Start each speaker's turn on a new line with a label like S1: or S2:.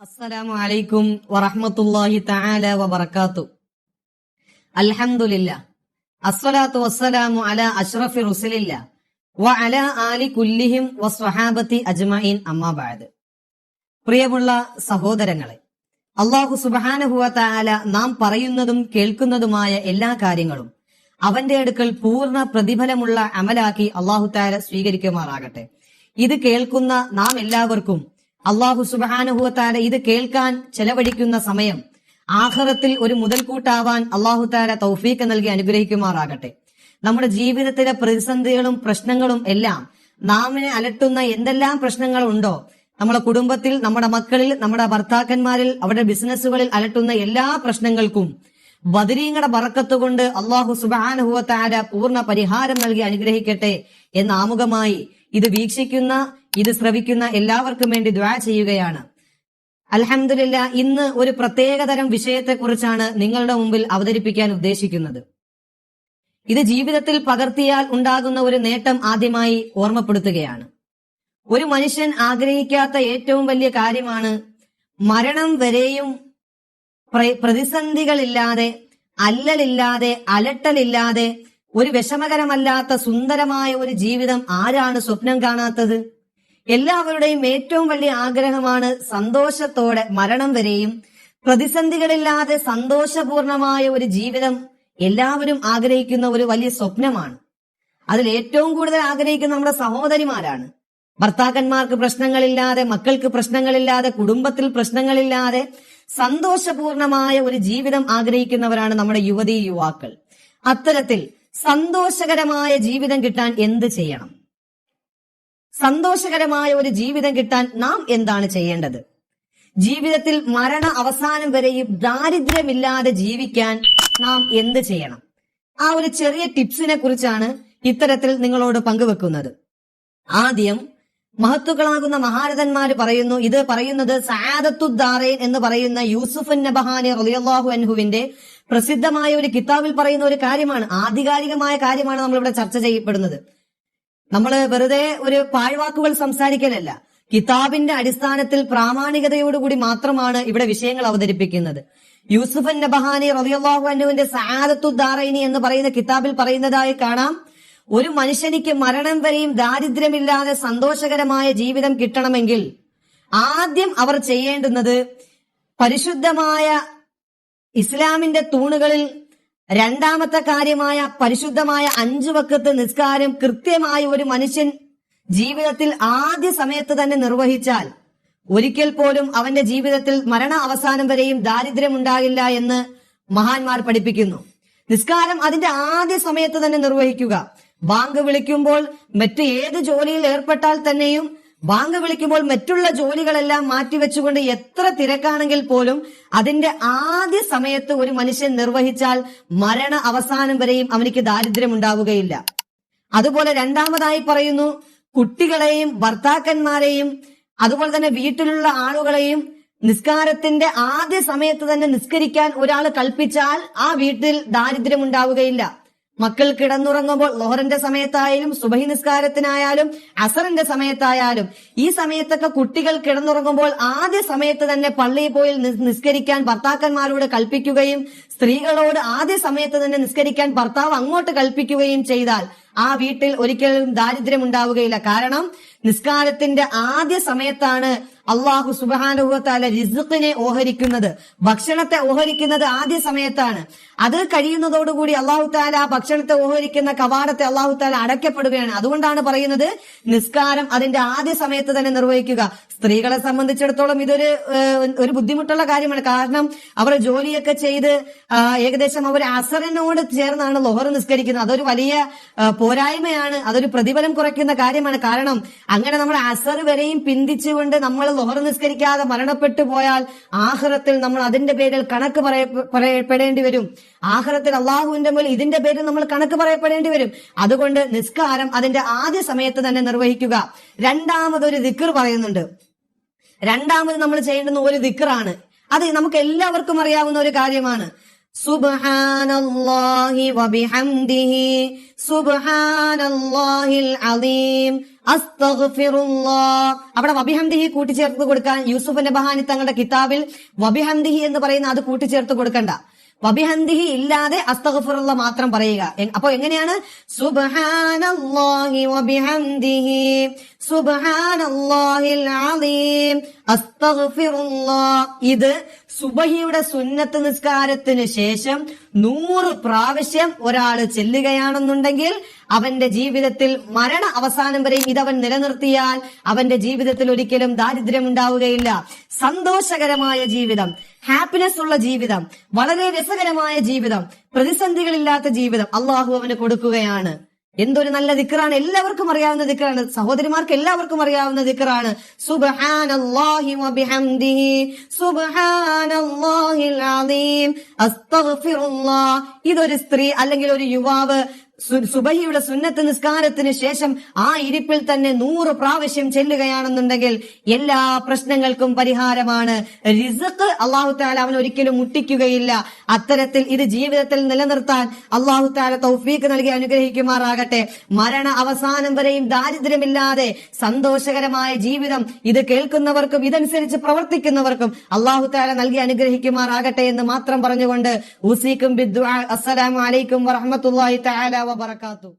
S1: അസ്സലാമു അലൈക്കും വറഹ്മത്തുള്ളാഹി തആല വബറകാത്തു. അൽഹംദുലില്ലാ അസ്സലാത്തു വസ്സലാമു അലാ അഷ്റഫി റുസുലില്ലാ വഅലാ ആലി കുല്ലിഹിം വസ്വഹാബത്തി അജ്മഈൻ അമ്മാ ബഅദ്. പ്രിയമുള്ള സഹോദരങ്ങളെ, അല്ലാഹു സുബ്ഹാനഹു വ തആല നാം പറയുന്നതും കേൾക്കുന്നതുമായ എല്ലാ കാര്യങ്ങളും അവന്റെ അടുക്കൽ പൂർണ്ണ പ്രതിഫലമുള്ള അമലാക്കി അല്ലാഹു തആല സ്വീകരിക്കുമാറാകട്ടെ. ഇത് കേൾക്കുന്ന നാം എല്ലാവർക്കും അല്ലാഹു സുബ്ഹാനഹു വ തആല ഇത് കേൾക്കാൻ ചെലവഴിക്കുന്ന സമയം ആഖിറത്തിൽ ഒരു മുതൽക്കൂട്ടാവാൻ അല്ലാഹു തആല തൗഫീഖ് നൽകി അനുഗ്രഹിക്കുമാറാകട്ടെ. നമ്മുടെ ജീവിതത്തിലെ പ്രതിസന്ധികളും പ്രശ്നങ്ങളും എല്ലാം നാമിനെ അലട്ടുന്ന എന്തെല്ലാം പ്രശ്നങ്ങളുണ്ടോ, നമ്മുടെ കുടുംബത്തിൽ, നമ്മുടെ മക്കളിൽ, നമ്മുടെ ഭർത്താക്കന്മാരിൽ, അവരുടെ ബിസിനസ്സുകളിൽ അലട്ടുന്ന എല്ലാ പ്രശ്നങ്ങൾക്കും ബദരീങ്ങളുടെ ബറക്കത്ത് കൊണ്ട് അല്ലാഹു സുബ്ഹാനഹു വ തആല പൂർണ്ണ പരിഹാരം നൽകി അനുഗ്രഹിക്കട്ടെ എന്ന് ആമുഖമായി ഇത് വീക്ഷിക്കുന്ന, ഇത് ശ്രവിക്കുന്ന എല്ലാവർക്കും വേണ്ടി ദുആ ചെയ്യുകയാണ്. അൽഹംദുലില്ലാ, ഇന്ന് ഒരു പ്രത്യേകതരം വിഷയത്തെക്കുറിച്ചാണ് നിങ്ങളുടെ മുമ്പിൽ അവതരിപ്പിക്കാൻ ഉദ്ദേശിക്കുന്നത്. ഇത് ജീവിതത്തിൽ പകർത്തിയാൽ ഉണ്ടാകുന്ന ഒരു നേട്ടം ആദ്യമായി ഓർമ്മപ്പെടുത്തുകയാണ്. ഒരു മനുഷ്യൻ ആഗ്രഹിക്കാത്ത ഏറ്റവും വലിയ കാര്യമാണ് മരണം വരെയും പ്രതിസന്ധികളില്ലാതെ, അല്ലലില്ലാതെ, അലട്ടലില്ലാതെ ഒരു വിഷമകരമല്ലാത്ത സുന്ദരമായ ഒരു ജീവിതം ആരാണ് സ്വപ്നം കാണാത്തത്? എല്ലാവരുടെയും ഏറ്റവും വലിയ ആഗ്രഹമാണ് സന്തോഷത്തോടെ മരണം വരെയും പ്രതിസന്ധികളില്ലാതെ സന്തോഷപൂർണമായ ഒരു ജീവിതം എല്ലാവരും ആഗ്രഹിക്കുന്ന ഒരു വലിയ സ്വപ്നമാണ്. അതിൽ ഏറ്റവും കൂടുതൽ ആഗ്രഹിക്കുന്ന നമ്മുടെ സഹോദരിമാരാണ്. ഭർത്താക്കന്മാർക്ക് പ്രശ്നങ്ങളില്ലാതെ, മക്കൾക്ക് പ്രശ്നങ്ങളില്ലാതെ, കുടുംബത്തിൽ പ്രശ്നങ്ങളില്ലാതെ സന്തോഷപൂർണമായ ഒരു ജീവിതം ആഗ്രഹിക്കുന്നവരാണ് നമ്മുടെ യുവതീ യുവാക്കൾ. അത്തരത്തിൽ സന്തോഷകരമായ ജീവിതം കിട്ടാൻ എന്ത് ചെയ്യണം? സന്തോഷകരമായ ഒരു ജീവിതം കിട്ടാൻ നാം എന്താണ് ചെയ്യേണ്ടത്? ജീവിതത്തിൽ മരണ അവസാനം വരെയും ദാരിദ്ര്യമില്ലാതെ ജീവിക്കാൻ നാം എന്ത് ചെയ്യണം? ആ ഒരു ചെറിയ ടിപ്സിനെ കുറിച്ചാണ് ഇത്തരത്തിൽ നിങ്ങളോട് പങ്കുവെക്കുന്നത്. ആദ്യം മഹത്തുക്കളാകുന്ന മഹാരഥന്മാര് പറയുന്നു, ഇത് പറയുന്നത് സആദത്തുദ്ദാറൈൻ എന്ന് പറയുന്ന യൂസുഫ് നബഹാനി റളിയല്ലാഹു അൻഹുവിന്റെ പ്രസിദ്ധമായ ഒരു കിതാബിൽ പറയുന്ന ഒരു കാര്യമാണ്. ആധികാരികമായ കാര്യമാണ് നമ്മളിവിടെ ചർച്ച ചെയ്യപ്പെടുന്നത്. നമ്മൾ വെറുതെ ഒരു പാഴ്വാക്കുകൾ സംസാരിക്കലല്ല, കിതാബിന്റെ അടിസ്ഥാനത്തിൽ പ്രാമാണികതയോടുകൂടി മാത്രമാണ് ഇവിടെ വിഷയങ്ങൾ അവതരിപ്പിക്കുന്നത്. യൂസുഫ് നബഹാനി റളിയല്ലാഹു അൻഹുവിന്റെ സആദത്തുദ്ദാറൈനി എന്ന് പറയുന്ന കിതാബിൽ പറയുന്നതായി കാണാം, ഒരു മനുഷ്യനിക്ക് മരണം വരെയും ദാരിദ്ര്യമില്ലാതെ സന്തോഷകരമായ ജീവിതം കിട്ടണമെങ്കിൽ ആദ്യം അവർ ചെയ്യേണ്ടുന്നത് പരിശുദ്ധമായ ഇസ്ലാമിന്റെ തൂണുകളിൽ രണ്ടാമത്തെ കാര്യമായ പരിശുദ്ധമായ 5 വഖത്ത് നിസ്കാരം കൃത്യമായി ഒരു മനുഷ്യൻ ജീവിതത്തിൽ ആദ്യ സമയത്ത് തന്നെ നിർവഹിച്ചാൽ ഒരിക്കൽ പോലും അവന്റെ ജീവിതത്തിൽ മരണ അവസാനം വരെയും ദാരിദ്ര്യം ഉണ്ടാകില്ല എന്ന് മഹാന്മാർ പഠിപ്പിക്കുന്നു. നിസ്കാരം അതിന്റെ ആദ്യ സമയത്ത് തന്നെ നിർവഹിക്കുക. ബാങ്ക് വിളിക്കുമ്പോൾ മറ്റ് ഏത് ജോലിയിൽ ഏർപ്പെട്ടാൽ തന്നെയും ബാങ്ക് വിളിക്കുമ്പോൾ മറ്റുള്ള ജോലികളെല്ലാം മാറ്റിവെച്ചുകൊണ്ട് എത്ര തിരക്കാണെങ്കിൽ പോലും അതിന്റെ ആദ്യ സമയത്ത് ഒരു മനുഷ്യൻ നിർവഹിച്ചാൽ മരണ അവസാനം വരെയും അവനിക്ക് ദാരിദ്ര്യം ഉണ്ടാവുകയില്ല. അതുപോലെ രണ്ടാമതായി പറയുന്നു, കുട്ടികളെയും ഭർത്താക്കന്മാരെയും അതുപോലെ തന്നെ വീട്ടിലുള്ള ആളുകളെയും നിസ്കാരത്തിന്റെ ആദ്യ സമയത്ത് തന്നെ നിസ്കരിക്കാൻ ഒരാൾ കൽപ്പിച്ചാൽ ആ വീട്ടിൽ ദാരിദ്ര്യം ഉണ്ടാവുകയില്ല. മക്കൾ കിടന്നുറങ്ങുമ്പോൾ ലോഹറിന്റെ സമയത്തായാലും സുബഹി നിസ്കാരത്തിനായാലും അസറിന്റെ സമയത്തായാലും ഈ സമയത്തൊക്കെ കുട്ടികൾ കിടന്നുറങ്ങുമ്പോൾ ആദ്യ സമയത്ത് തന്നെ പള്ളിയിൽ പോയി നിസ്കരിക്കാൻ ഭർത്താക്കന്മാരോട് കൽപ്പിക്കുകയും സ്ത്രീകളോട് ആദ്യ സമയത്ത് തന്നെ നിസ്കരിക്കാൻ ഭർത്താവ് അങ്ങോട്ട് കൽപ്പിക്കുകയും ചെയ്താൽ ആ വീട്ടിൽ ഒരിക്കലും ദാരിദ്ര്യം ഉണ്ടാവുകയില്ല. കാരണം നിസ്കാരത്തിന്റെ ആദ്യ സമയത്താണ് അല്ലാഹു സുബ്ഹാനഹു വ തആല റിസ്ഖിനെ ഓഹരിക്കുന്നത്, ഭക്ഷണത്തെ ഓഹരിക്കുന്നത് ആദ്യ സമയത്താണ്. അത് കഴിയുന്നതോടുകൂടി അല്ലാഹു തആല ആ ഭക്ഷണത്തെ ഓഹരിക്കുന്ന കവാടത്തെ അല്ലാഹു തആല അടയ്ക്കപ്പെടുകയാണ്. അതുകൊണ്ടാണ് പറയുന്നത് നിസ്കാരം അതിന്റെ ആദ്യ സമയത്ത് തന്നെ നിർവഹിക്കുക. സ്ത്രീകളെ സംബന്ധിച്ചിടത്തോളം ഇതൊരു ബുദ്ധിമുട്ടുള്ള കാര്യമാണ്. കാരണം അവർ ജോലിയൊക്കെ ചെയ്ത് ഏകദേശം അവർ അസറിനോട് ചേർന്നാണ് ലോഹർ നിസ്കരിക്കുന്നത്. അതൊരു വലിയ പോരായ്മയാണ്, അതൊരു പ്രതിഫലം കുറയ്ക്കുന്ന കാര്യമാണ്. കാരണം അങ്ങനെ നമ്മൾ അസർ വരെയും പിന്തിച്ചുകൊണ്ട് നമ്മൾ ലോഹർ നിസ്കരിക്കാതെ മരണപ്പെട്ടു പോയാൽ ആഖിറത്തിൽ നമ്മൾ അതിന്റെ പേരിൽ കണക്ക് പറയപ്പെടേണ്ടി വരും. ആഖിറത്തിൽ അള്ളാഹുവിന്റെ മുന്നിൽ ഇതിന്റെ പേരിൽ നമ്മൾ കണക്ക് പറയപ്പെടേണ്ടി വരും. അതുകൊണ്ട് നിസ്കാരം അതിന്റെ ആദ്യ സമയത്ത് തന്നെ നിർവഹിക്കുക. രണ്ടാമതൊരു ദിക്ർ പറയുന്നുണ്ട്. രണ്ടാമത് നമ്മൾ ചെയ്യേണ്ടുന്ന ഒരു ദിക്റാണ്. അത് നമുക്ക് എല്ലാവർക്കും അറിയാവുന്ന ഒരു കാര്യമാണ്. സുബ്ഹാനല്ലാഹി വബിഹംദിഹി സുബ്ഹാനല്ലാഹിൽ അലീം അസ്തഗ്ഫിറുല്ലാഹ്. അവിടെ വബിഹംദിഹി കൂട്ടിച്ചേർത്ത് കൊടുക്കാൻ യൂസുഫ് നബഹാനി തങ്ങളുടെ കിതാബിൽ വബിഹംദിഹി എന്ന് പറയുന്ന അത് കൂട്ടിച്ചേർത്ത് കൊടുക്കണ്ട. വബിഹംദിഹി ഇല്ലാതെ അസ്തഗ്ഫിറുല്ലാഹ് മാത്രം പറയുക. അപ്പൊ എങ്ങനെയാണ്? സുബ്ഹാനല്ലാഹി വബിഹംദിഹി സുബ്ഹാനല്ലാഹിൽ അസീം അസ്തഗ്ഫിറുല്ലാഹ്. ഇത് സുബഹിയുടെ സുന്നത്ത് നിസ്കാരത്തിന് ശേഷം 100 പ്രാവശ്യം ഒരാള് ചെല്ലുകയാണെന്നുണ്ടെങ്കിൽ അവന്റെ ജീവിതത്തിൽ മരണ അവസാനം വരെയും ഇതവൻ നിലനിർത്തിയാൽ അവന്റെ ജീവിതത്തിൽ ഒരിക്കലും ദാരിദ്ര്യം ഉണ്ടാവുകയില്ല. സന്തോഷകരമായ ജീവിതം, ഹാപ്പിനെസ് ഉള്ള ജീവിതം, വളരെ രസകരമായ ജീവിതം, പ്രതിസന്ധികളില്ലാത്ത ജീവിതം അള്ളാഹു അവന് കൊടുക്കുകയാണ്. എന്തൊരു നല്ല ദിക്റാണ്. എല്ലാവർക്കും അറിയാവുന്ന ദിക്റാണ്. സഹോദരിമാർക്ക് എല്ലാവർക്കും അറിയാവുന്ന ദിക്റാണ്. സുബ്ഹാനല്ലാഹി വബിഹംദിഹി സുബ്ഹാനല്ലാഹിൽ അസീം അസ്തഗ്ഫിറുല്ലാഹ്. ഇതൊരു സ്ത്രീ അല്ലെങ്കിൽ ഒരു യുവാവ് സുബഹിയുടെ സുന്നത്ത് നിസ്കാരത്തിന് ശേഷം ആ ഇരിപ്പിൽ തന്നെ 100 പ്രാവശ്യം ചെല്ലുകയാണെന്നുണ്ടെങ്കിൽ എല്ലാ പ്രശ്നങ്ങൾക്കും പരിഹാരമാണ്. റിസ്ക് അല്ലാഹു തആല അവൻ ഒരിക്കലും മുട്ടിക്കുകയില്ല. അത്തരത്തിൽ ഇത് ജീവിതത്തിൽ നിലനിർത്താൻ അല്ലാഹു തആല തൗഫീഖ് നൽകി അനുഗ്രഹിക്കുമാറാകട്ടെ. മരണ അവസാനം വരെയും ദാരിദ്ര്യമില്ലാതെ സന്തോഷകരമായ ജീവിതം ഇത് കേൾക്കുന്നവർക്കും ഇതനുസരിച്ച് പ്രവർത്തിക്കുന്നവർക്കും അല്ലാഹു തആല നൽകി അനുഗ്രഹിക്കുമാറാകട്ടെ എന്ന് മാത്രം പറഞ്ഞുകൊണ്ട് ഉസീക്കും ബിദ്ദുആ. അസ്സലാമു അലൈക്കും വറഹ്മത്തുള്ളാഹി തആല വബറകാതുഹു.